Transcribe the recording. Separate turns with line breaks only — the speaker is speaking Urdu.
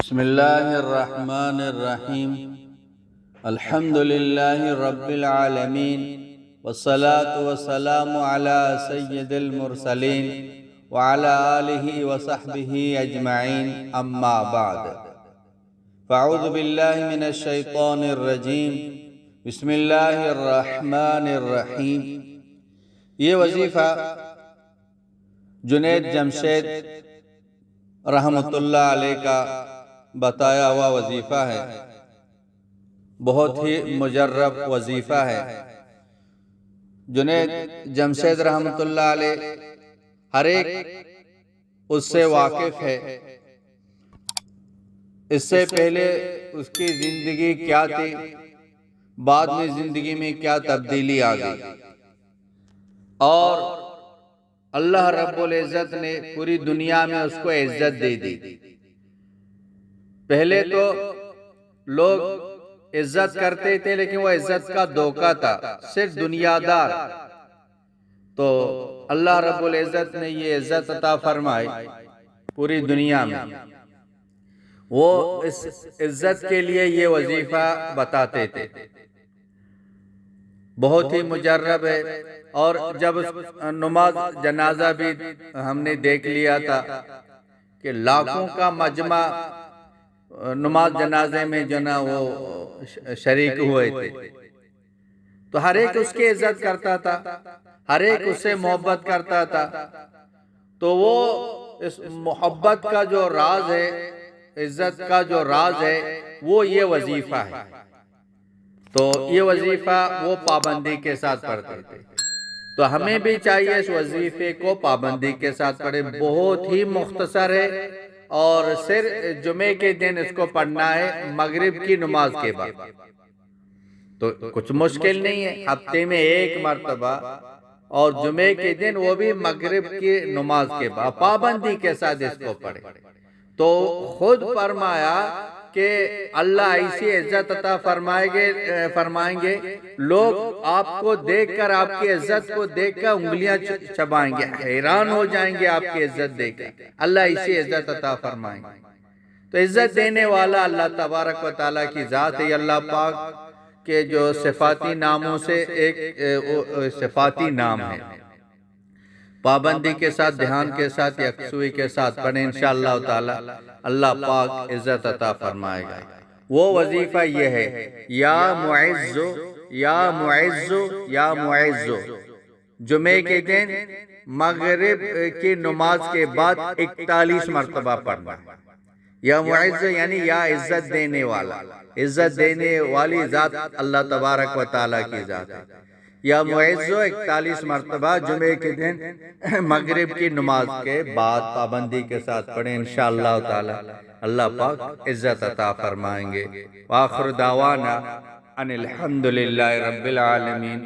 بسم اللہ الرحمن الرحیم الحمد للہ رب العالمین والصلاة والسلام علی سید المرسلین وعلی آلہ وصحبہ اجمعین اما بعد فاعوذ باللہ من الشیطان الرجیم بسم اللہ الرحمن الرحیم۔ یہ وظیفہ جنید جمشید رحمت اللہ علیہ کا بتایا ہوا وظیفہ ہے، بہت ہی مجرب وظیفہ ہے۔ جنید جمشید رحمت اللہ علیہ ہر ایک اس سے واقف ہے۔ اس سے پہلے اس کی زندگی کیا تھی، بعد میں زندگی میں کیا تبدیلی آ گئی، اور اللہ رب العزت نے پوری دنیا میں اس کو عزت دے دی۔ پہلے تو لوگ عزت کرتے تھے لیکن وہ عزت کا دھوکہ تھا، صرف دنیا دار۔ تو اللہ رب العزت نے یہ عزت عطا فرمائی پوری دنیا میں۔ وہ اس عزت کے لیے یہ وظیفہ بتاتے تھے، بہت ہی مجرب ہے۔ اور جب نماز جنازہ بھی ہم نے دیکھ لیا تھا کہ لاکھوں کا مجمع نماز جنازے میں جو نا وہ شریک ہوئے تھے، تو ہر ایک اس کی عزت کرتا تھا، ہر ایک اس سے محبت کرتا تھا۔ تو وہ اس محبت کا جو راز ہے، عزت کا جو راز ہے، وہ یہ وظیفہ ہے۔ تو یہ وظیفہ وہ پابندی کے ساتھ پڑھتے تھے۔ تو ہمیں بھی چاہیے اس وظیفے کو پابندی کے ساتھ پڑھیں۔ بہت ہی مختصر ہے، اور صرف جمعے کے دن اس کو پڑھنا ہے، مغرب کی نماز کے بعد۔ تو کچھ مشکل نہیں ہے، ہفتے میں ایک مرتبہ، اور جمعے کے دن وہ بھی مغرب کی نماز کے بعد پابندی کے ساتھ اس کو پڑھیں۔ تو خود فرمایا کہ اللہ ایسی عزت عطا فرمائیں گے، لوگ آپ کو دیکھ کر، آپ کی عزت کو دیکھ کر انگلیاں چبائیں گے، حیران ہو جائیں گے آپ کی عزت دیکھ کر۔ اللہ ایسی عزت عطا فرمائیں گے۔ تو عزت دینے والا اللہ تبارک و تعالیٰ کی ذات ہے۔ اللہ پاک کے جو صفاتی ناموں سے ایک صفاتی نام ہے۔ پابندی کے ساتھ، دھیان کے ساتھ، یکسوئی کے ساتھ پڑھیں، انشاءاللہ تعالی اللہ پاک عزت عطا فرمائے گا۔ وہ وظیفہ یہ ہے، یا معز یا معز یا معز، جمعے کے دن مغرب کی نماز کے بعد 41 مرتبہ پڑھنا۔ یا معز یعنی یا عزت دینے والا، عزت دینے والی ذات اللہ تبارک و تعالیٰ کی ذات ہے۔ یا معز 41 مرتبہ جمعے کے دن مغرب کی نماز کے بعد پابندی کے ساتھ پڑھیں، انشاءاللہ تعالی اللہ پاک عزت عطا فرمائیں گے۔ وآخر دعوانا ان الحمدللہ رب العالمین۔